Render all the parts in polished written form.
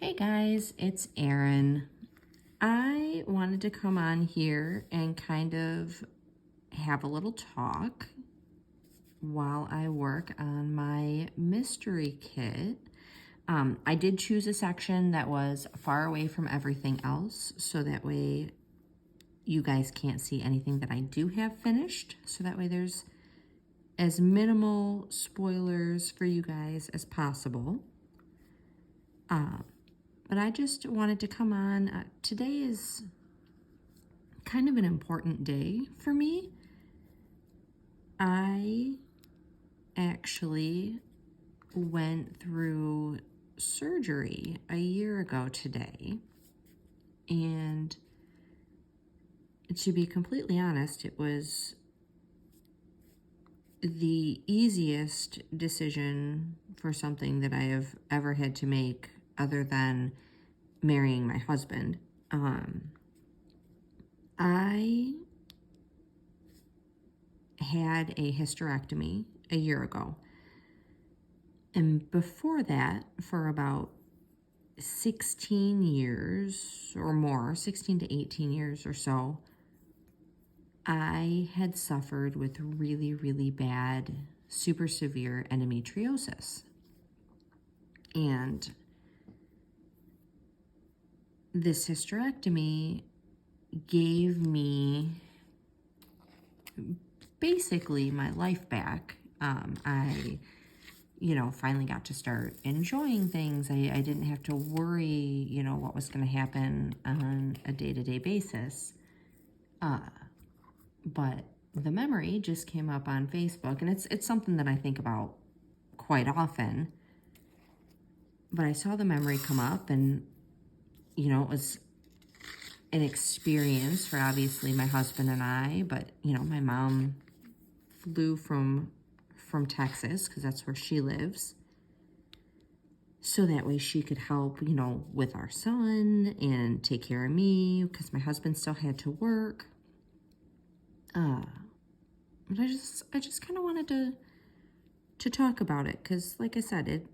Hey guys, it's Erin. I wanted to come on here and kind of have a little talk while I work on my mystery kit. I did choose a section that was far away from everything else, so that way you guys can't see anything that I do have finished. So that way there's as minimal spoilers for you guys as possible. But I just wanted to come on. Today is kind of an important day for me. I actually went through surgery a year ago today. And to be completely honest, it was the easiest decision for something that I have ever had to make other than marrying my husband. I had a hysterectomy a year ago. And before that, for about 16 years or more, 16 to 18 years or so, I had suffered with really, really bad, super severe endometriosis. And this hysterectomy gave me basically my life back. I finally got to start enjoying things. I didn't have to worry, what was going to happen on a day-to-day basis. But the memory just came up on Facebook, and it's something that I think about quite often. But I saw the memory come up, and, it was an experience for obviously my husband and I, but, my mom flew from Texas, because that's where she lives, so that way she could help, with our son and take care of me, because my husband still had to work. But I just kind of wanted to talk about it, because like I said, it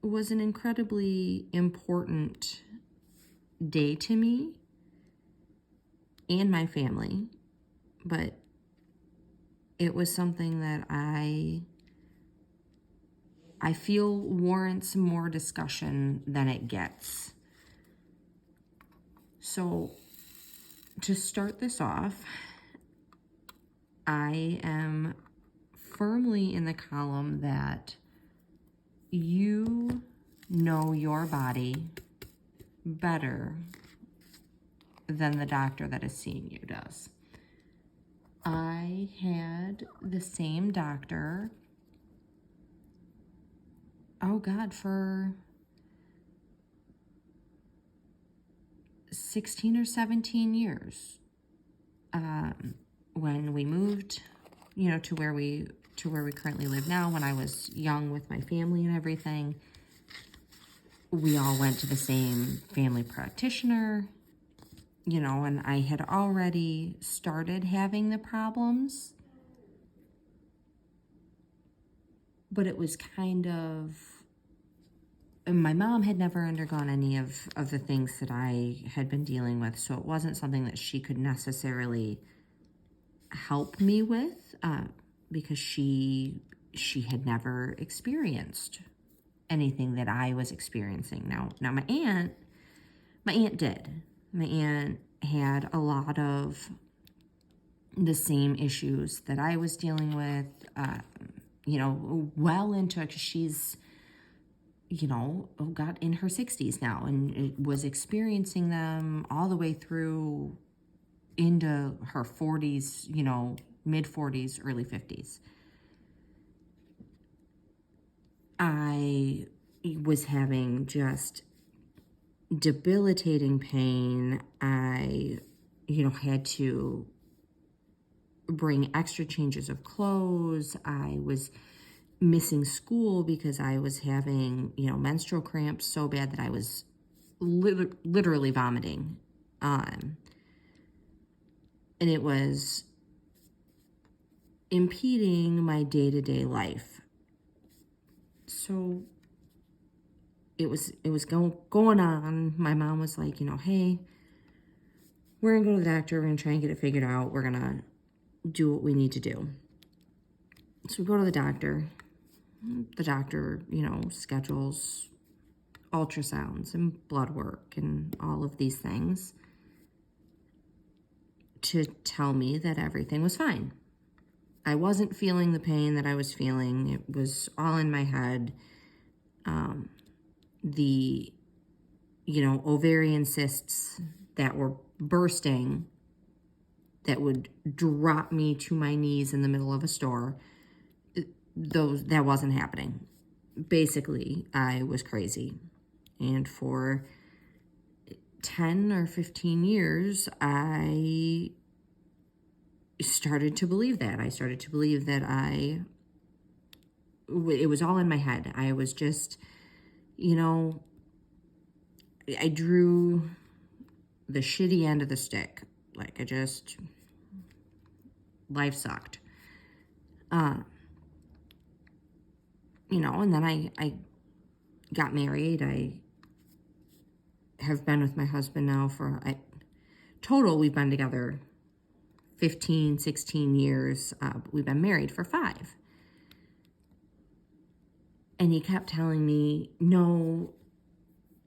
was an incredibly important day to me and my family, but it was something that I feel warrants more discussion than it gets. So to start this off, I am firmly in the column that you know your body better than the doctor that is seeing you does. I had the same doctor, for 16 or 17 years. When we moved, to where we currently live now, when I was young with my family and everything, we all went to the same family practitioner, and I had already started having the problems, but it was kind of, my mom had never undergone any of the things that I had been dealing with, so it wasn't something that she could necessarily help me with, because she had never experienced anything that I was experiencing. Now my aunt did. My aunt had a lot of the same issues that I was dealing with, well into, because she's, got in her 60s now, and it was experiencing them all the way through into her 40s, mid 40s, early 50s. I was having just debilitating pain. I, had to bring extra changes of clothes. I was missing school because I was having, menstrual cramps so bad that I was literally vomiting. And it was impeding my day-to-day life. So going on. My mom was like, hey, we're going to go to the doctor. We're going to try and get it figured out. We're going to do what we need to do. So we go to the doctor. The doctor, schedules ultrasounds and blood work and all of these things to tell me that everything was fine. I wasn't feeling the pain that I was feeling. It was all in my head. The, ovarian cysts that were bursting that would drop me to my knees in the middle of a store, that wasn't happening. Basically, I was crazy. And for 10 or 15 years, I started to believe that. I started to believe that it was all in my head. I was just, I drew the shitty end of the stick. Like, life sucked. And then I got married. I have been with my husband now for, total, we've been together 15, 16 years. We've been married for 5. And he kept telling me, no,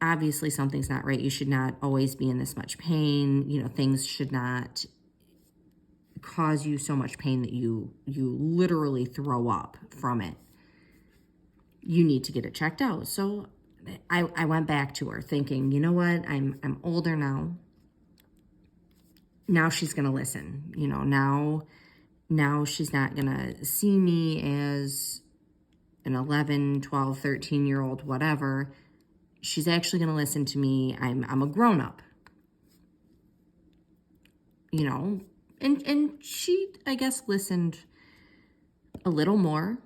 obviously something's not right. You should not always be in this much pain. Things should not cause you so much pain that you literally throw up from it. You need to get it checked out. So I went back to her thinking, you know what? I'm older now. Now she's going to listen. Now she's not going to see me as an 11, 12, 13-year-old, whatever. She's actually going to listen to me. I'm a grown-up. And she, I guess, listened a little more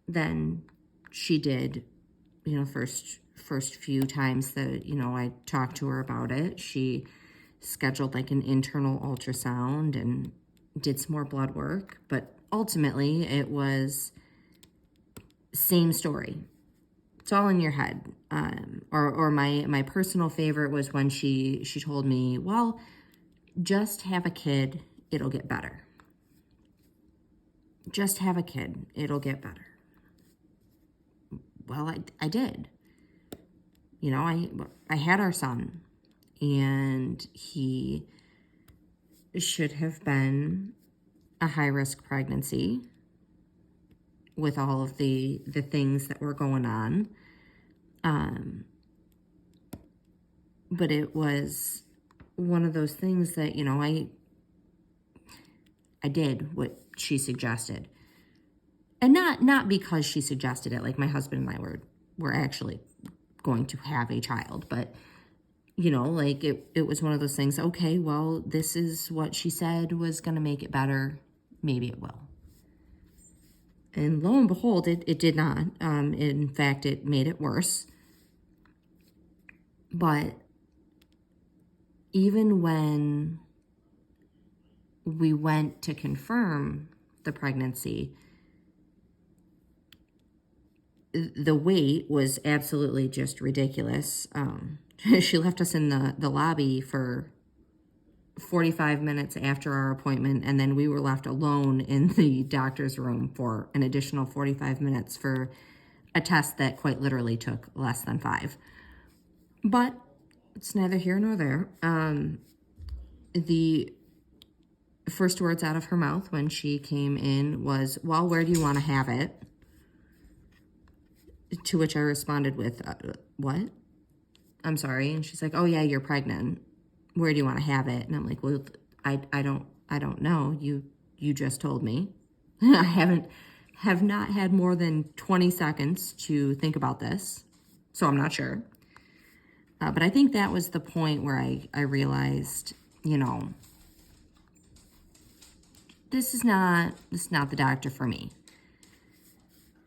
than she did, first few times that, I talked to her about it. She scheduled like an internal ultrasound and did some more blood work. But ultimately, it was same story. It's all in your head. Or my personal favorite was when she told me, well, just have a kid, it'll get better. Just have a kid, it'll get better. Well, I did. I had our son, and he should have been a high-risk pregnancy with all of the things that were going on. But it was one of those things that, I did what she suggested. And not because she suggested it, like my husband and I were actually going to have a child, but like it was one of those things, okay, well, this is what she said was going to make it better. Maybe it will. And lo and behold, it did not. In fact, it made it worse. But even when we went to confirm the pregnancy, the wait was absolutely just ridiculous. She left us in the lobby for 45 minutes after our appointment, and then we were left alone in the doctor's room for an additional 45 minutes for a test that quite literally took less than 5. But it's neither here nor there. The first words out of her mouth when she came in was, well, where do you want to have it? To which I responded with, what? I'm sorry. And she's like, oh yeah, you're pregnant. Where do you want to have it? And I'm like, well, I don't know. You just told me. I have not had more than 20 seconds to think about this. So I'm not sure. But I think that was the point where I realized, this is not the doctor for me.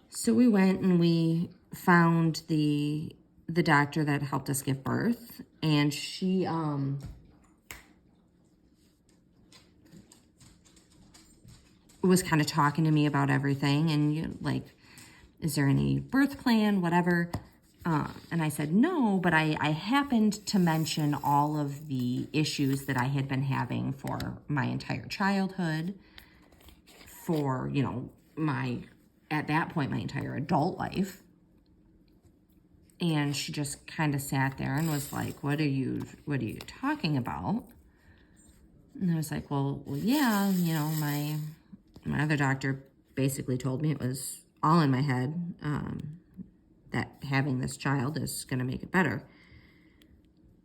So we went and we found the doctor that helped us give birth, and she was kind of talking to me about everything, and like, is there any birth plan, whatever. And I said, no, but I happened to mention all of the issues that I had been having for my entire childhood, for, at that point, my entire adult life. And she just kind of sat there and was like, what are you talking about? And I was like, well, yeah, my other doctor basically told me it was all in my head, that having this child is going to make it better.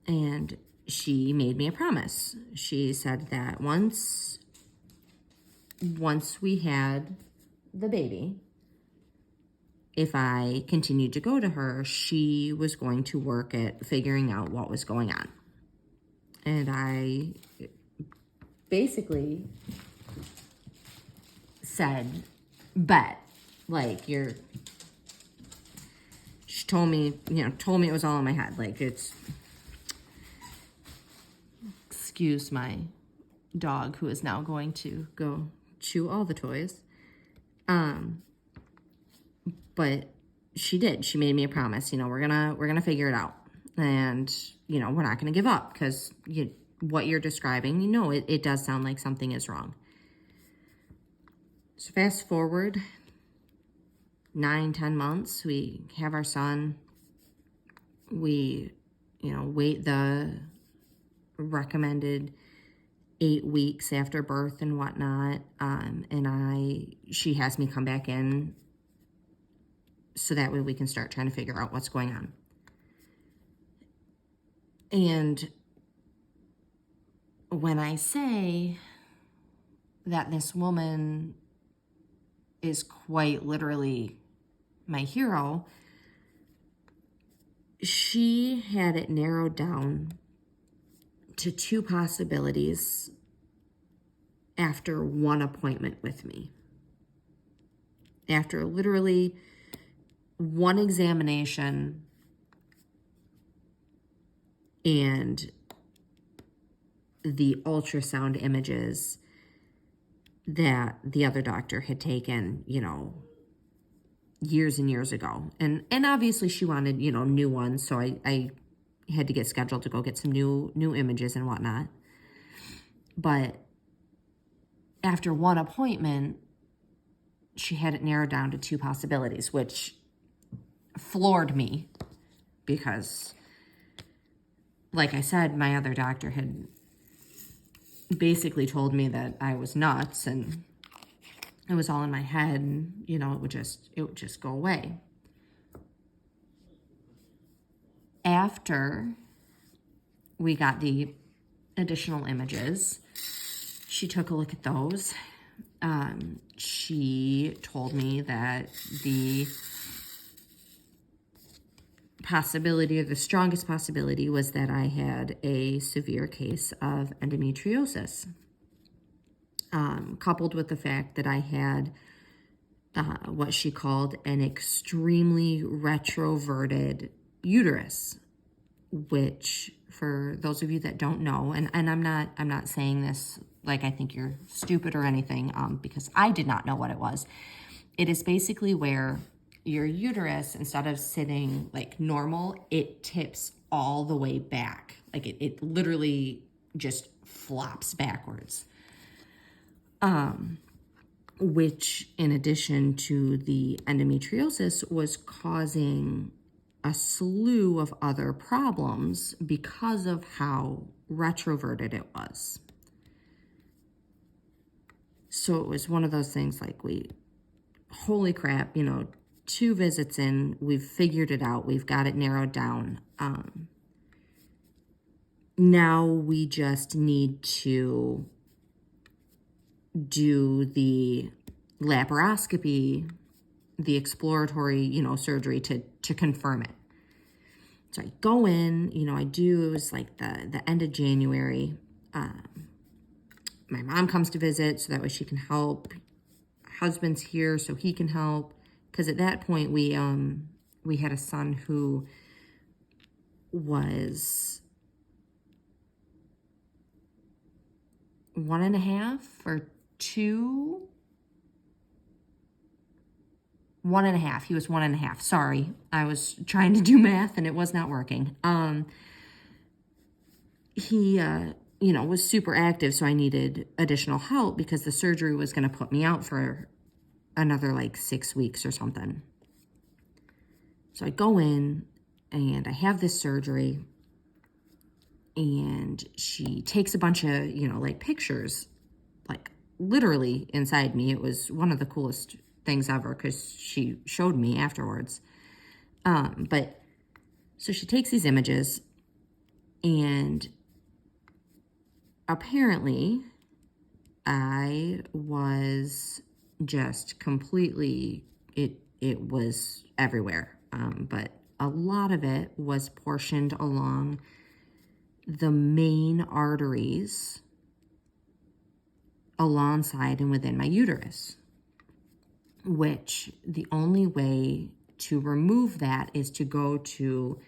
And she made me a promise. She said that once we had the baby, if I continued to go to her, she was going to work at figuring out what was going on. And I basically said, bet, like, she told me it was all in my head. Like, excuse my dog, who is now going to go chew all the toys. But she did. She made me a promise. We're gonna figure it out, and we're not gonna give up, because what you're describing, it does sound like something is wrong. So fast forward 9-10 months, we have our son. We wait the recommended 8 weeks after birth and whatnot, and she has me come back in so that way we can start trying to figure out what's going on. And when I say that this woman is quite literally my hero, she had it narrowed down to 2 possibilities after 1 appointment with me. After literally 1 examination and the ultrasound images that the other doctor had taken, years and years ago. And obviously she wanted, new ones. So I had to get scheduled to go get some new images and whatnot. But after 1 appointment, she had it narrowed down to 2 possibilities, which floored me, because, like I said, my other doctor had basically told me that I was nuts and it was all in my head, and it would just go away. After we got the additional images, she took a look at those. She told me that the possibility, or the strongest possibility, was that I had a severe case of endometriosis, coupled with the fact that I had what she called an extremely retroverted uterus, which, for those of you that don't know, and I'm not saying this like I think you're stupid or anything, because I did not know what it was. It is basically where your uterus, instead of sitting like normal, it tips all the way back. Like it literally just flops backwards. Which, in addition to the endometriosis, was causing a slew of other problems because of how retroverted it was. So it was one of those things like, holy crap, 2 visits in, we've figured it out, we've got it narrowed down. Now we just need to do the laparoscopy, the exploratory, surgery to confirm it. So I go in, it was like the end of January. My mom comes to visit so that way she can help. Husband's here so he can help. Because at that point we had a son who was 1.5 or 2 1.5. He was 1.5. Sorry. I was trying to do math and it was not working. He, was super active, so I needed additional help because the surgery was going to put me out for another like 6 weeks or something. So I go in and I have this surgery, and she takes a bunch of, pictures, like literally inside me. It was one of the coolest things ever because she showed me afterwards. But so she takes these images, and apparently I was just completely, it was everywhere. But a lot of it was portioned along the main arteries alongside and within my uterus, which the only way to remove that is to go to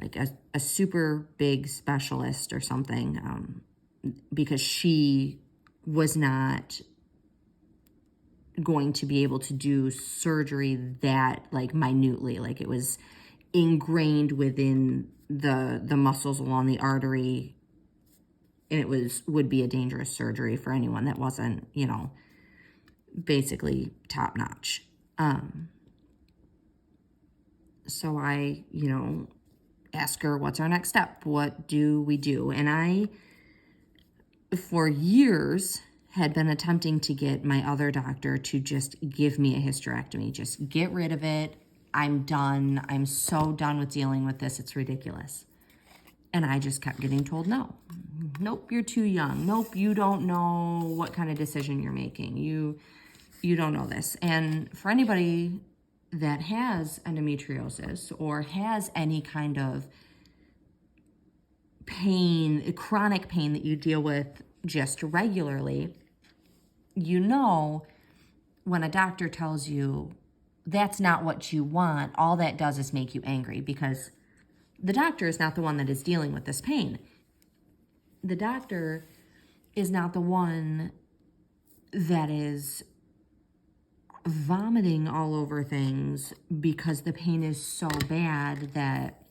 like a super big specialist or something, because she was not going to be able to do surgery that like minutely, like it was ingrained within the muscles along the artery, and it would be a dangerous surgery for anyone that wasn't, basically top notch. So I, ask her, what's our next step? What do we do? And I, for years, had been attempting to get my other doctor to just give me a hysterectomy. Just get rid of it. I'm done. I'm so done with dealing with this. It's ridiculous. And I just kept getting told no. Nope, you're too young. Nope, you don't know what kind of decision you're making. You don't know this. And for anybody that has endometriosis or has any kind of pain, chronic pain that you deal with just regularly, when a doctor tells you that's not what you want, all that does is make you angry, because the doctor is not the one that is dealing with this pain. The doctor is not the one that is vomiting all over things because the pain is so bad that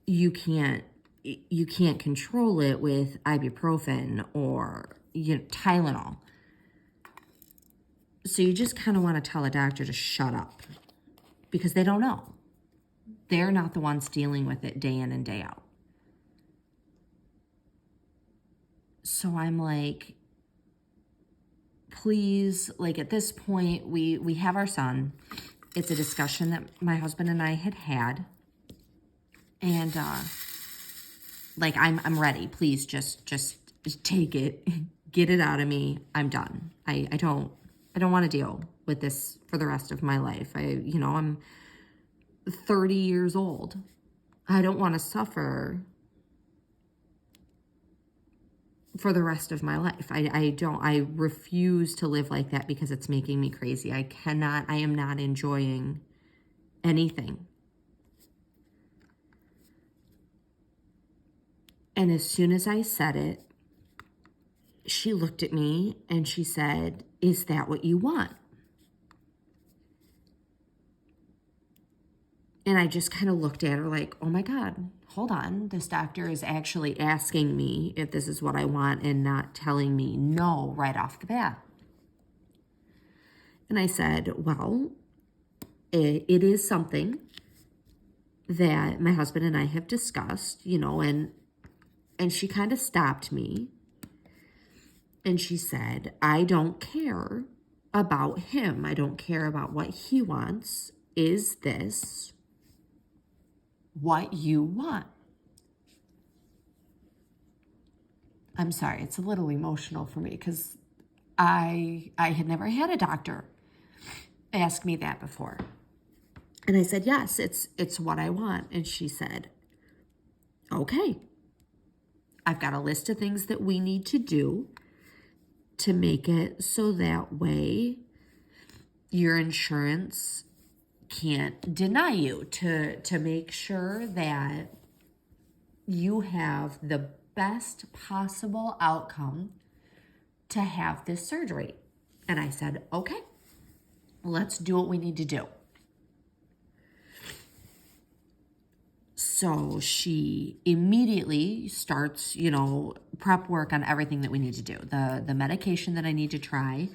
you can't control it with ibuprofen or Tylenol. So you just kind of want to tell a doctor to shut up, because they don't know. They're not the ones dealing with it day in and day out. So I'm like, please, like at this point, we have our son. It's a discussion that my husband and I had. And I'm ready. Please just take it, get it out of me. I'm done. I don't want to deal with this for the rest of my life. I'm 30 years old. I don't want to suffer for the rest of my life. I refuse to live like that because it's making me crazy. I am not enjoying anything. And as soon as I said it, she looked at me and she said, "Is that what you want?" And I just kind of looked at her like, oh my God, hold on. This doctor is actually asking me if this is what I want and not telling me no right off the bat. And I said, well, it is something that my husband and I have discussed, and she kind of stopped me. And she said, I don't care about him. I don't care about what he wants. Is this what you want? I'm sorry, it's a little emotional for me because I had never had a doctor ask me that before. And I said, yes, it's what I want. And she said, okay, I've got a list of things that we need to do to make it so that way your insurance can't deny you, to make sure that you have the best possible outcome to have this surgery. And I said, okay. Let's do what we need to do. So she immediately starts, prep work on everything that we need to do. The medication that I need to try,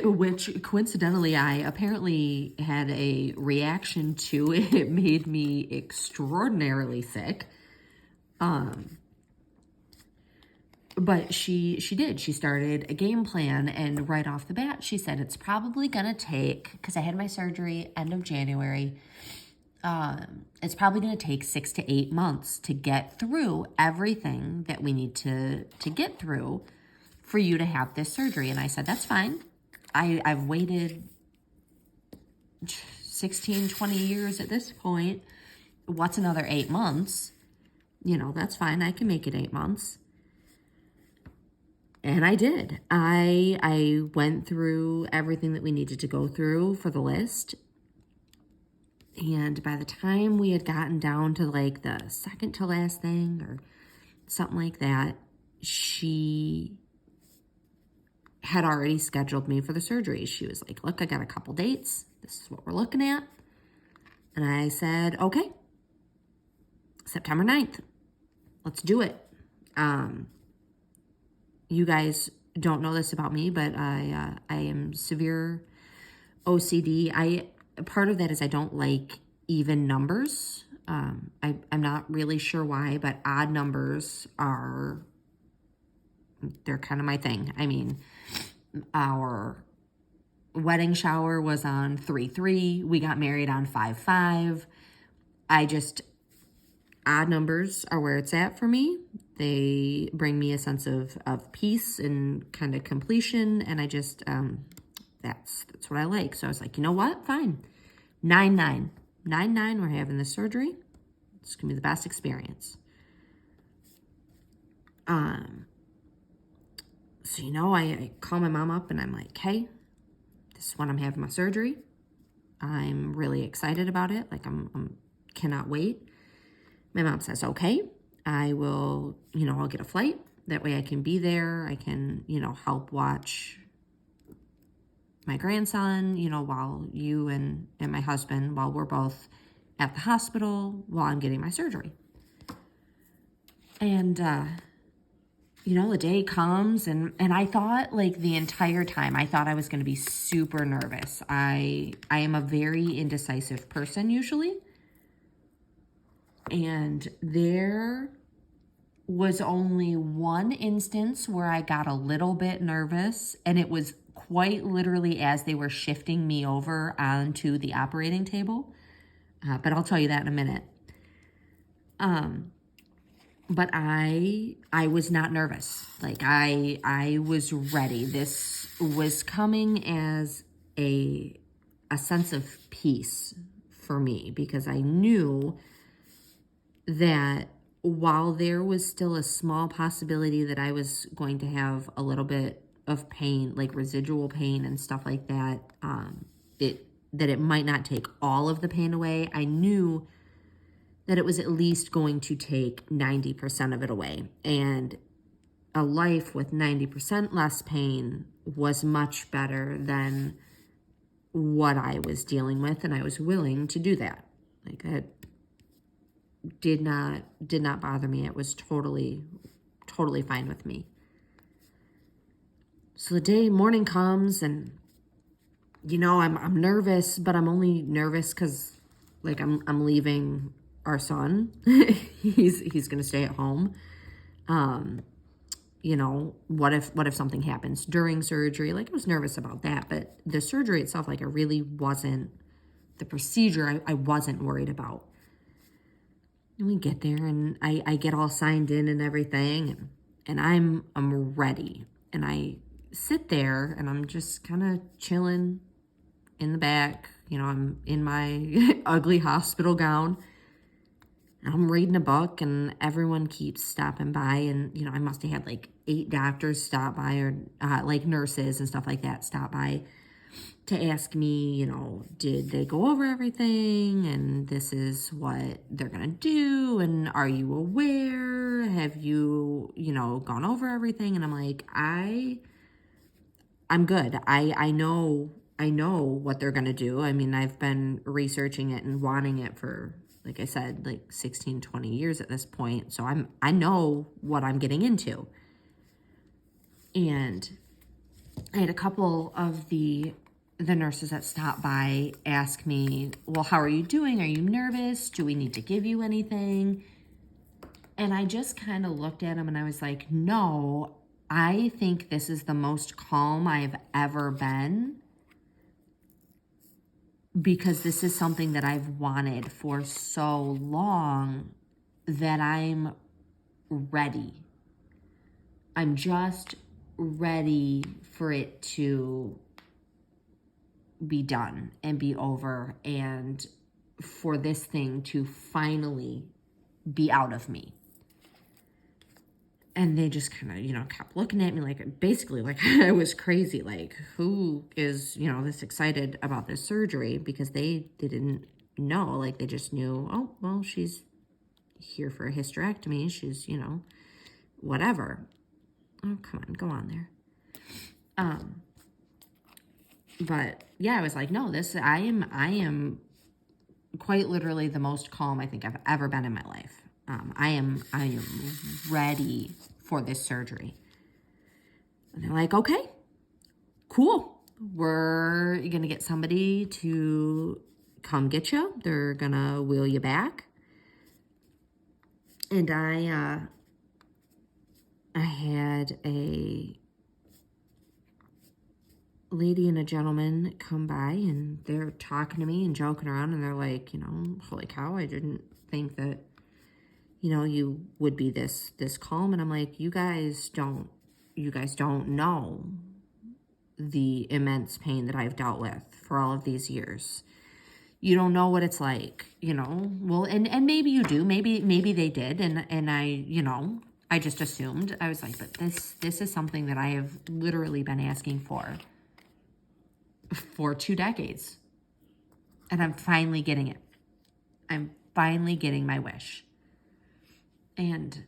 which coincidentally I apparently had a reaction to. It made me extraordinarily sick. But she did. She started a game plan, and right off the bat, she said it's probably gonna take, because I had my surgery end of January, it's probably gonna take 6 to 8 months to get through everything that we need to get through for you to have this surgery. And I said, that's fine. I've waited 16, 20 years at this point. What's another 8 months? That's fine. I can make it 8 months. And I did. I went through everything that we needed to go through for the list. And by the time we had gotten down to like the second to last thing or something like that, she had already scheduled me for the surgery. She was like, look, I got a couple dates. This is what we're looking at. And I said, okay, September 9th. Let's do it. You guys don't know this about me, but I am severe OCD. Part of that is I don't like even numbers. I'm not really sure why, but odd numbers they're kind of my thing. I mean, our wedding shower was on 3/3. We got married on 5/5. Odd numbers are where it's at for me. They bring me a sense of peace and kind of completion. And I just, that's what I like. So I was like, you know what? Fine. 9/9. 9/9, we're having this surgery. It's going to be the best experience. So, I call my mom up and I'm like, hey, this is when I'm having my surgery. I'm really excited about it. Like, I'm cannot wait. My mom says, okay, I will, I'll get a flight. That way I can be there. I can, help watch my grandson, while you and my husband, while we're both at the hospital, while I'm getting my surgery. And, the day comes and I thought like the entire time, I thought I was going to be super nervous. I am a very indecisive person usually. And there was only one instance where I got a little bit nervous, and it was quite literally as they were shifting me over onto the operating table. But I'll tell you that in a minute. But I was not nervous. Like I was ready. This was coming as a sense of peace for me, because I knew that while there was still a small possibility that I was going to have a little bit of pain, like residual pain and stuff like that, that it might not take all of the pain away, I knew that it was at least going to take 90% of it away. And a life with 90% less pain was much better than what I was dealing with, and I was willing to do that. Like, that did not bother me. It was totally fine with me. So the morning comes, and I'm nervous, but I'm only nervous because like I'm leaving our son. he's gonna stay at home. What if something happens during surgery? Like, I was nervous about that, but the surgery itself, like, I really wasn't. The procedure, I wasn't worried about. And we get there, and I get all signed in and everything, and I'm ready. And I sit there, and I'm just kind of chilling in the back. I'm in my ugly hospital gown. And I'm reading a book, and everyone keeps stopping by. And, I must have had like 8 doctors stop by, or like nurses and stuff like that stop by to ask me, did they go over everything? And this is what they're going to do. And are you aware? Have you, gone over everything? And I'm like, I'm good. I know know what they're going to do. I mean, I've been researching it and wanting it for, like I said, like 16, 20 years at this point. So I know what I'm getting into. And I had a couple of the nurses that stopped by ask me, well, how are you doing? Are you nervous? Do we need to give you anything? And I just kind of looked at them and I was like, no, I think this is the most calm I've ever been, because this is something that I've wanted for so long that I'm ready. I'm just ready for it to be done and be over, and for this thing to finally be out of me. And they just kind of, kept looking at me like, basically like I was crazy. Like, who is, this excited about this surgery? Because they didn't know. Like, they just knew, oh, well, she's here for a hysterectomy. She's, whatever. Oh, come on, go on there. But yeah, I was like, no, I am quite literally the most calm I think I've ever been in my life. I am ready for this surgery. And they're like, okay, cool. We're going to get somebody to come get you. They're going to wheel you back. And I had a lady and a gentleman come by, and they're talking to me and joking around, and they're like, holy cow, I didn't think that, you would be this calm. And I'm like, you guys don't know the immense pain that I've dealt with for all of these years. You don't know what it's like, well, and maybe you do, maybe they did. And I, I just assumed. I was like, but this is something that I have literally been asking for 2 decades. And I'm finally getting it. I'm finally getting my wish. And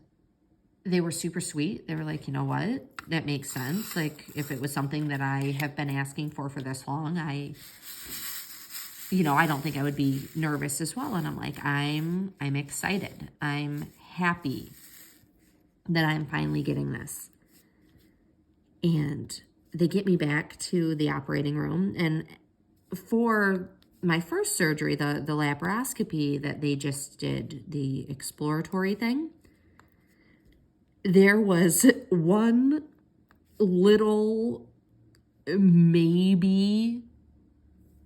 they were super sweet. They were like, you know what? That makes sense. Like, if it was something that I have been asking for this long, I don't think I would be nervous as well. And I'm like, I'm excited. I'm happy that I'm finally getting this. And they get me back to the operating room. And for my first surgery, the laparoscopy that they just did, the exploratory thing, there was one little, maybe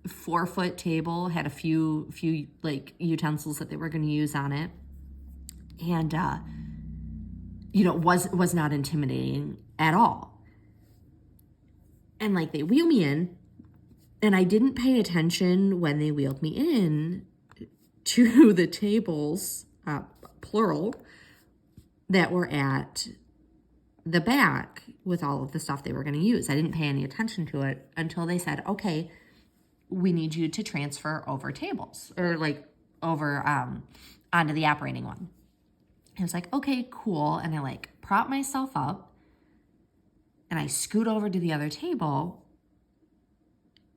4-foot table, had a few like utensils that they were going to use on it. And, was not intimidating at all. And like, they wheel me in, and I didn't pay attention when they wheeled me in to the tables, plural, that were at the back with all of the stuff they were going to use. I didn't pay any attention to it until they said, okay, we need you to transfer over tables, or like over onto the operating one. I was like, okay, cool. And I like prop myself up and I scoot over to the other table,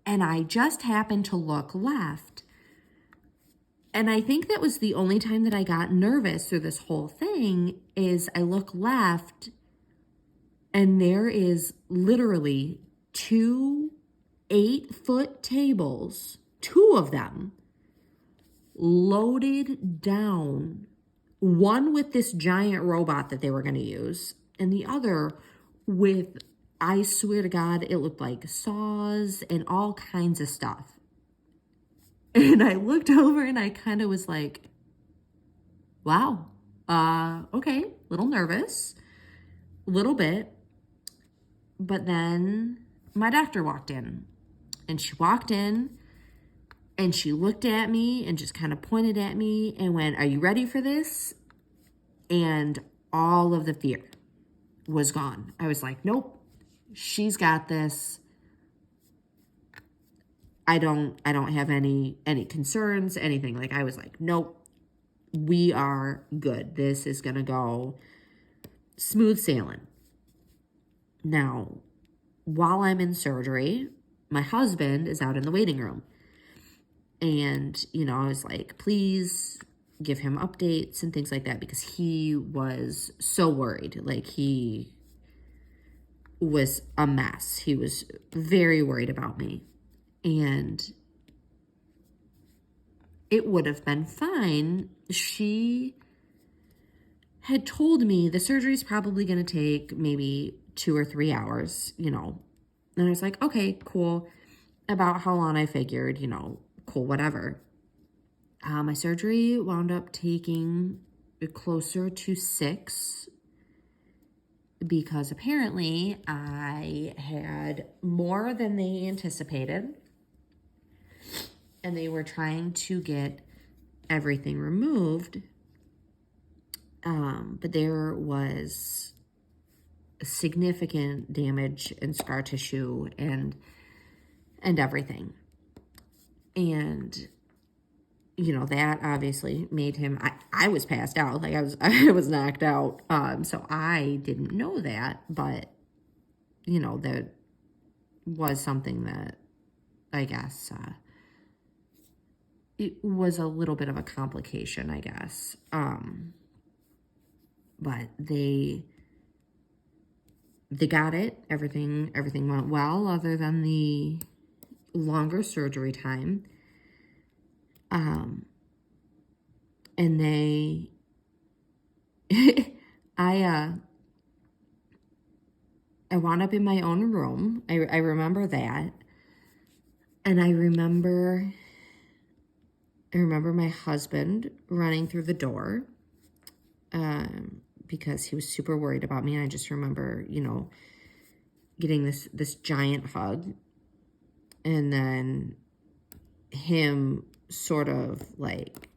and I just happened to look left. And I think that was the only time that I got nervous through this whole thing, is I look left and there is literally 2 8-foot tables, 2 of them loaded down, one with this giant robot that they were going to use, and the other with, I swear to God, it looked like saws and all kinds of stuff. And I looked over and I kind of was like, wow, okay, little nervous, a little bit. But then my doctor walked in, and she walked in and she looked at me and just kind of pointed at me and went, are you ready for this? And all of the fear was gone. I was like, nope, she's got this. I don't have any concerns, anything. Like, I was like, nope, we are good. This is going to go smooth sailing. Now, while I'm in surgery, my husband is out in the waiting room. And, you know, I was like, please give him updates and things like that, because he was so worried. Like, he was a mess. He was very worried about me. And it would have been fine. She had told me the surgery is probably going to take maybe 2 or 3 hours, you know. And I was like, okay, cool. About how long I figured, you know, cool, whatever. My surgery wound up taking closer to 6, because apparently I had more than they anticipated, and they were trying to get everything removed. But there was significant damage and scar tissue and everything. And, you know, that obviously made him, I was passed out. Like, I was knocked out. So I didn't know that, but, you know, that was something that I guess, it was a little bit of a complication, I guess. But they got it. Everything went well, other than the longer surgery time. And they, I wound up in my own room. I remember that. And I remember my husband running through the door, because he was super worried about me. And I just remember, you know, getting this giant hug, and then him sort of like,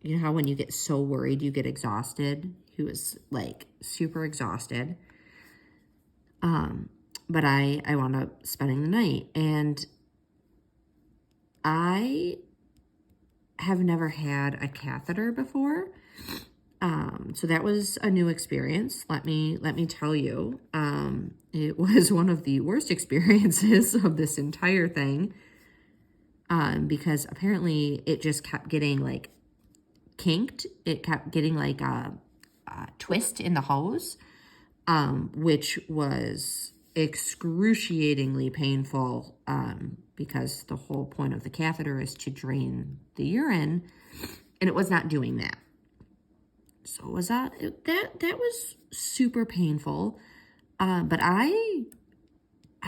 you know how when you get so worried you get exhausted? He was like super exhausted. But I wound up spending the night, and I have never had a catheter before. So that was a new experience. Let me tell you, it was one of the worst experiences of this entire thing. Because apparently it just kept getting like kinked. It kept getting like a twist in the hose, which was excruciatingly painful, because the whole point of the catheter is to drain the urine, and it was not doing that. So was that was super painful. But I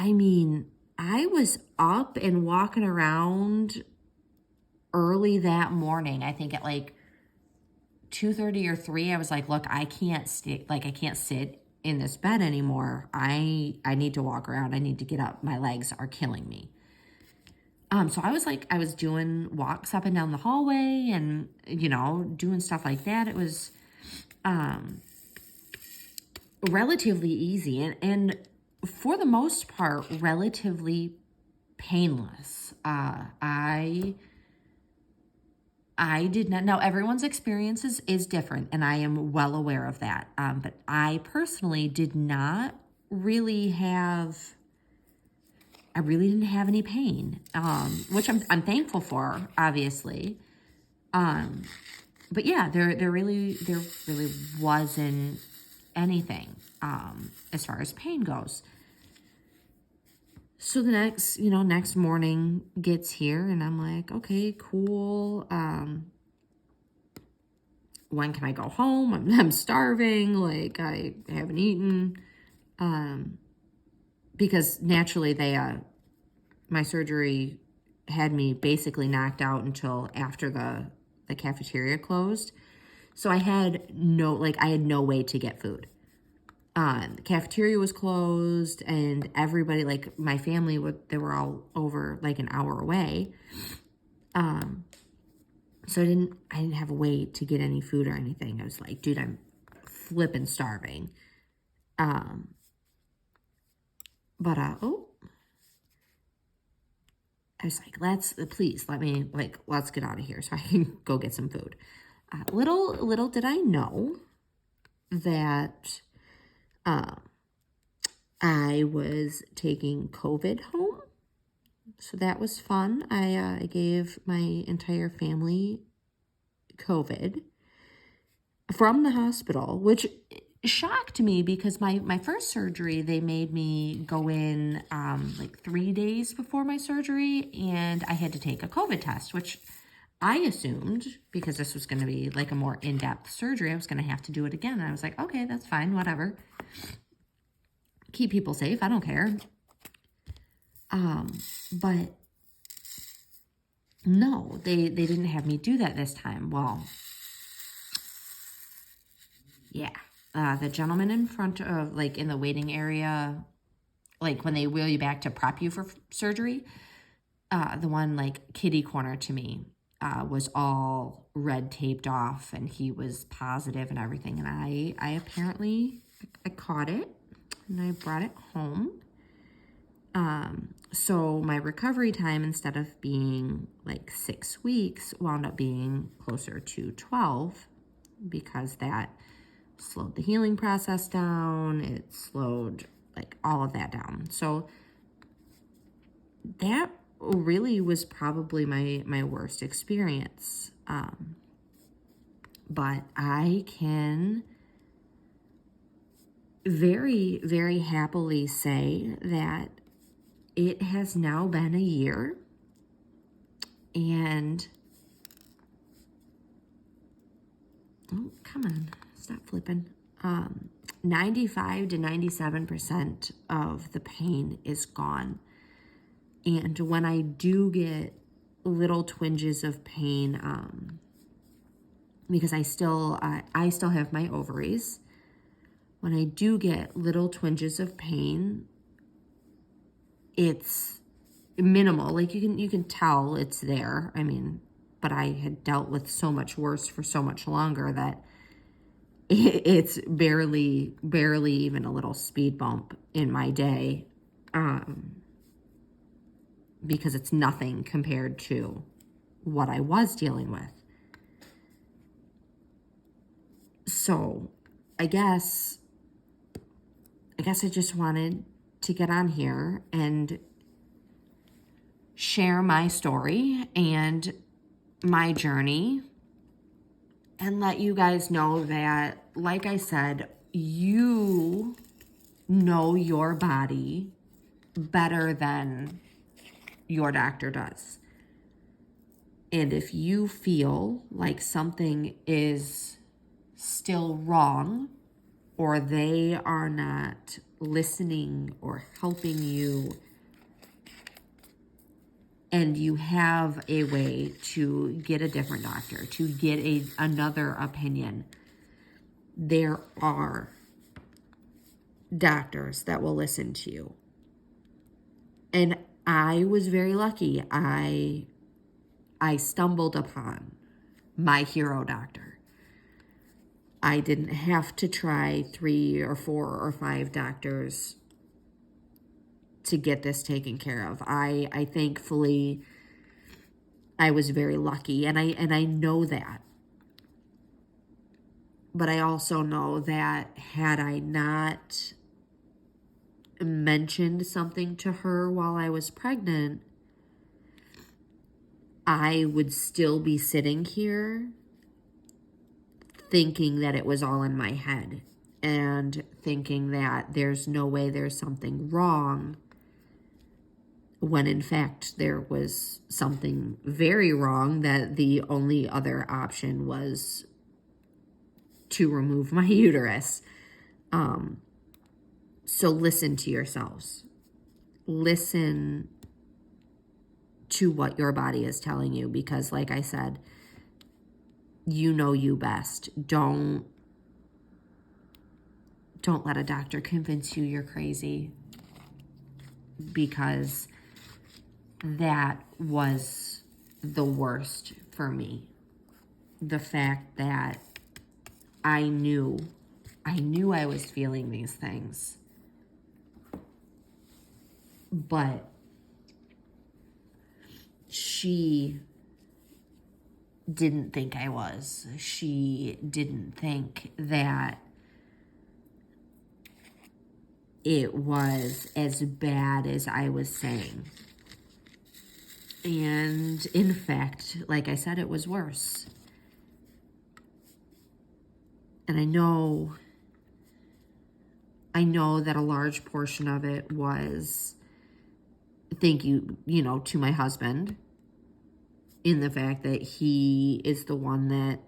mean, I was up and walking around early that morning. I think at like 2:30 or 3, I was like, look, I can't sit in this bed anymore. I need to walk around. I need to get up. My legs are killing me. So I was doing walks up and down the hallway, and, you know, doing stuff like that. It was, relatively easy, and for the most part, relatively painless. I did not know, everyone's experience is different, and I am well aware of that. But I personally did not really didn't have any pain, which I'm thankful for, obviously. But yeah, there really wasn't anything, as far as pain goes. So the next morning gets here, and I'm like, okay, cool. When can I go home? I'm starving. Like, I haven't eaten. Because naturally my surgery had me basically knocked out until after the cafeteria closed. So I had no way to get food. The cafeteria was closed, and everybody, like my family, they were all over like an hour away. So I didn't have a way to get any food or anything. I was like, dude, I'm flipping starving. But I was like, let's get out of here so I can go get some food. Little did I know that I was taking COVID home. So that was fun. I gave my entire family COVID from the hospital, which shocked me because my first surgery, they made me go in like 3 days before my surgery, and I had to take a COVID test, which I assumed, because this was going to be like a more in-depth surgery, I was going to have to do it again. And I was like, okay, that's fine, whatever. Keep people safe, I don't care. But no, they didn't have me do that this time. Well, yeah. The gentleman in front of, like, in the waiting area, like, when they wheel you back to prep you for surgery, the one, like, kitty corner to me was all red taped off, and he was positive and everything. And I apparently, I caught it, and I brought it home. So my recovery time, instead of being like 6 weeks, wound up being closer to 12, because that slowed the healing process down. It slowed like all of that down. So that really was probably my worst experience. But I can very, very happily say that it has now been a year, and oh, come on, stop flipping. 95 to 97% of the pain is gone. And when I do get little twinges of pain, because I still have my ovaries, when I do get little twinges of pain, it's minimal. Like, you can tell it's there. I mean, but I had dealt with so much worse for so much longer that it's barely even a little speed bump in my day, because it's nothing compared to what I was dealing with. So I guess I just wanted to get on here and share my story and my journey, and let you guys know that, like I said, you know your body better than your doctor does. And if you feel like something is still wrong, or they are not listening or helping you, and you have a way to get a different doctor, to get another opinion, there are doctors that will listen to you. And I was very lucky. I stumbled upon my hero doctor. I didn't have to try 3 or 4 or 5 doctors to get this taken care of. I thankfully, I was very lucky, and I know that. But I also know that had I not mentioned something to her while I was pregnant, I would still be sitting here thinking that it was all in my head, and thinking that there's no way there's something wrong, when in fact there was something very wrong, that the only other option was to remove my uterus. So listen to yourselves. Listen to what your body is telling you, because like I said, you know you best. Don't let a doctor convince you you're crazy, because that was the worst for me. The fact that I knew I was feeling these things, but she didn't think I was. She didn't think that it was as bad as I was saying. And in fact, like I said, it was worse. And I know that a large portion of it was thank you, to my husband, in the fact that he is the one that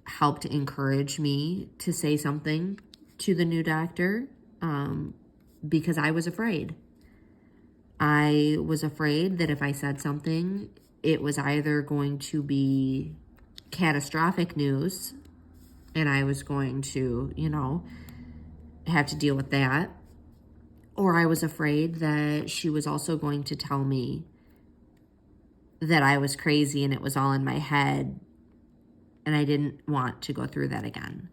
helped encourage me to say something to the new doctor, because I was afraid. I was afraid that if I said something, it was either going to be catastrophic news and I was going to, have to deal with that. Or I was afraid that she was also going to tell me that I was crazy and it was all in my head, and I didn't want to go through that again.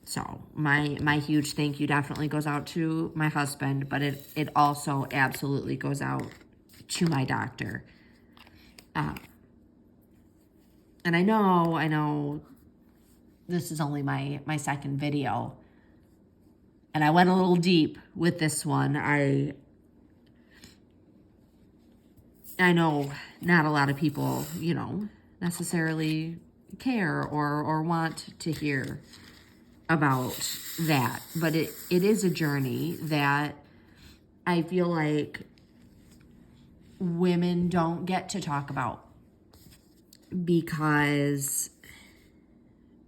So my huge thank you definitely goes out to my husband, but it also absolutely goes out to my doctor. And I know this is only my second video, and I went a little deep with this one. I know not a lot of people, necessarily care or want to hear about that, but it is a journey that I feel like women don't get to talk about, because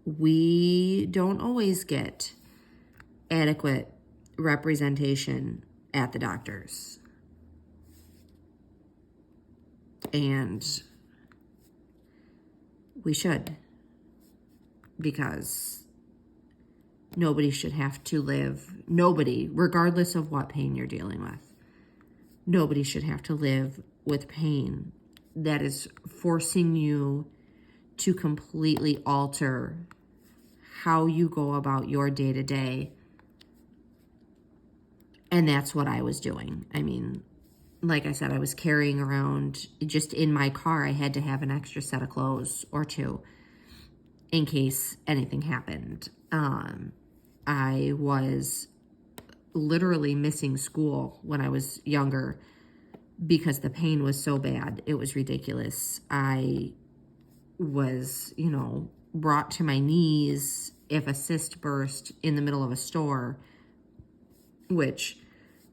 we don't always get adequate representation at the doctors. And we should, because nobody should have to live, nobody, regardless of what pain you're dealing with, nobody should have to live with pain that is forcing you to completely alter how you go about your day-to-day. And that's what I was doing. I mean, like I said, I was carrying around, just in my car, I had to have an extra set of clothes or two in case anything happened. I was literally missing school when I was younger because the pain was so bad. It was ridiculous. I was, brought to my knees if a cyst burst in the middle of a store, which,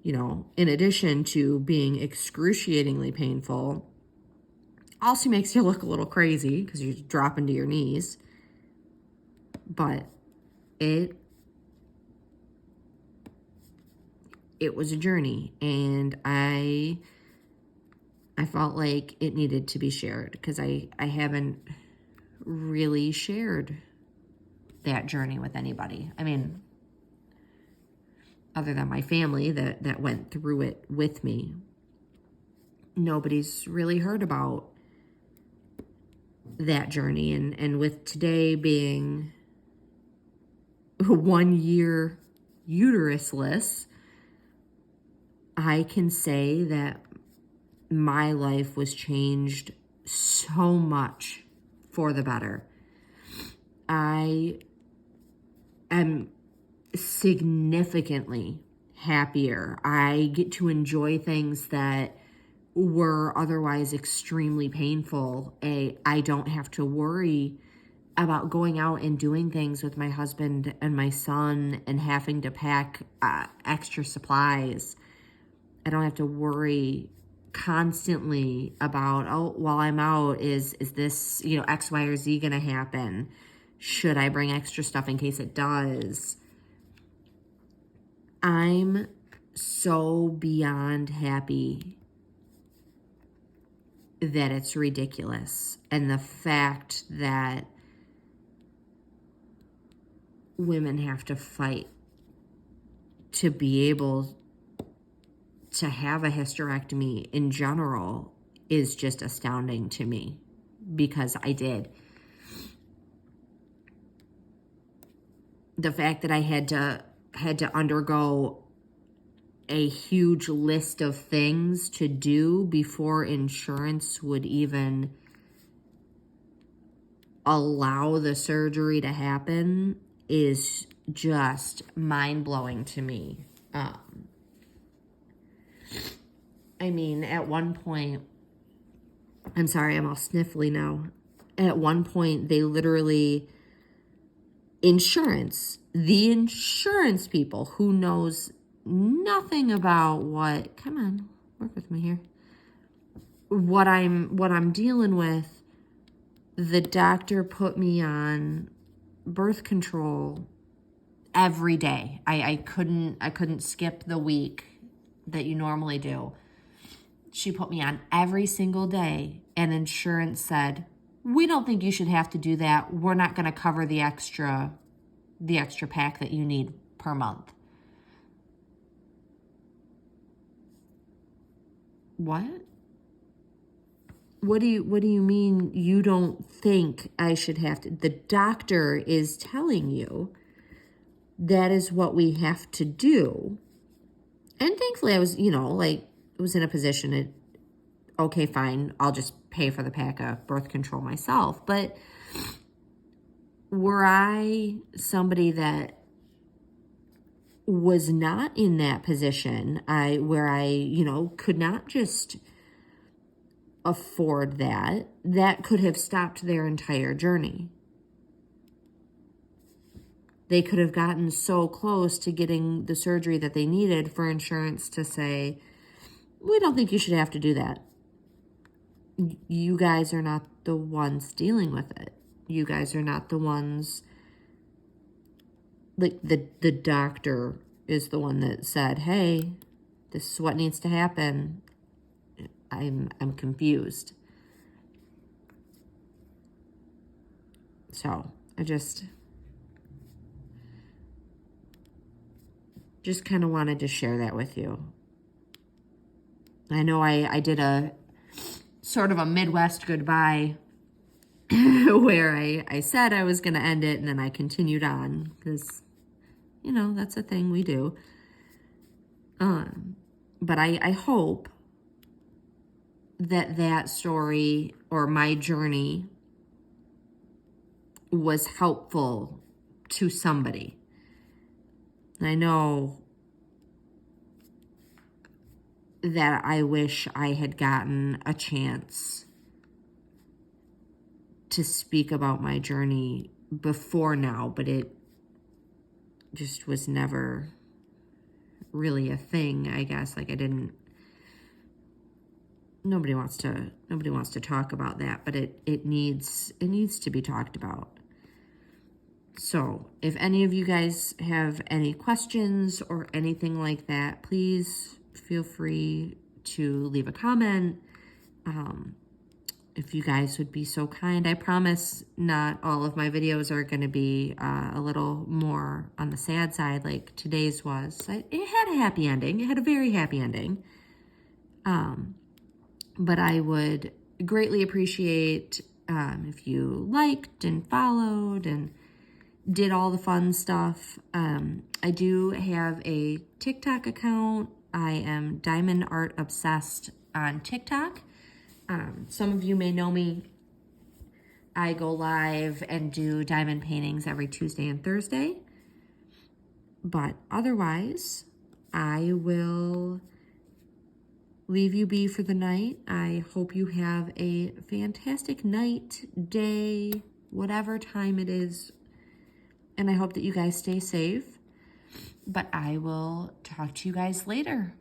in addition to being excruciatingly painful, also makes you look a little crazy because you're dropping to your knees. But it was a journey, and I felt like it needed to be shared, because I haven't really shared that journey with anybody. I mean, other than my family that went through it with me, nobody's really heard about that journey. And with today being 1 year uterusless, I can say that my life was changed so much for the better. I am significantly happier. I get to enjoy things that were otherwise extremely painful. I don't have to worry about going out and doing things with my husband and my son and having to pack extra supplies. I don't have to worry constantly about, while I'm out, is this, X, Y, or Z going to happen? Should I bring extra stuff in case it does? I'm so beyond happy that it's ridiculous. And the fact that women have to fight to be able to have a hysterectomy in general is just astounding to me, because I did. The fact that I had to undergo a huge list of things to do before insurance would even allow the surgery to happen is just mind-blowing to me. I mean, at one point, I'm sorry, I'm all sniffly now. At one point, they literally, the insurance people who knows nothing about what, come on, work with me here, what I'm dealing with, the doctor put me on birth control every day. I couldn't skip the week that you normally do. She put me on every single day, and insurance said, we don't think you should have to do that. We're not going to cover the extra pack that you need per month. What? What do you mean you don't think I should have to? The doctor is telling you that is what we have to do. And thankfully I was, was in a position to, okay, fine, I'll just pay for the pack of birth control myself. But were I somebody that was not in that position, where I could not just afford that could have stopped their entire journey. They could have gotten so close to getting the surgery that they needed for insurance to say, we don't think you should have to do that. You guys are not the ones dealing with it. You guys are not the ones, like the doctor is the one that said, hey, this is what needs to happen. I'm confused. So I just kind of wanted to share that with you. I know I did a sort of a Midwest goodbye where I said I was going to end it, and then I continued on because, that's a thing we do. But I hope that story or my journey was helpful to somebody. I know that I wish I had gotten a chance to speak about my journey before now, but it just was never really a thing, I guess. Like nobody wants to talk about that, but it needs to be talked about. So if any of you guys have any questions or anything like that, please feel free to leave a comment. If you guys would be so kind, I promise not all of my videos are going to be a little more on the sad side like today's was. It had a happy ending. It had a very happy ending. But I would greatly appreciate if you liked and followed and did all the fun stuff. I do have a TikTok account. I am Diamond Art Obsessed on TikTok. Some of you may know me. I go live and do diamond paintings every Tuesday and Thursday. But otherwise, I will leave you be for the night. I hope you have a fantastic night, day, whatever time it is. And I hope that you guys stay safe. But I will talk to you guys later.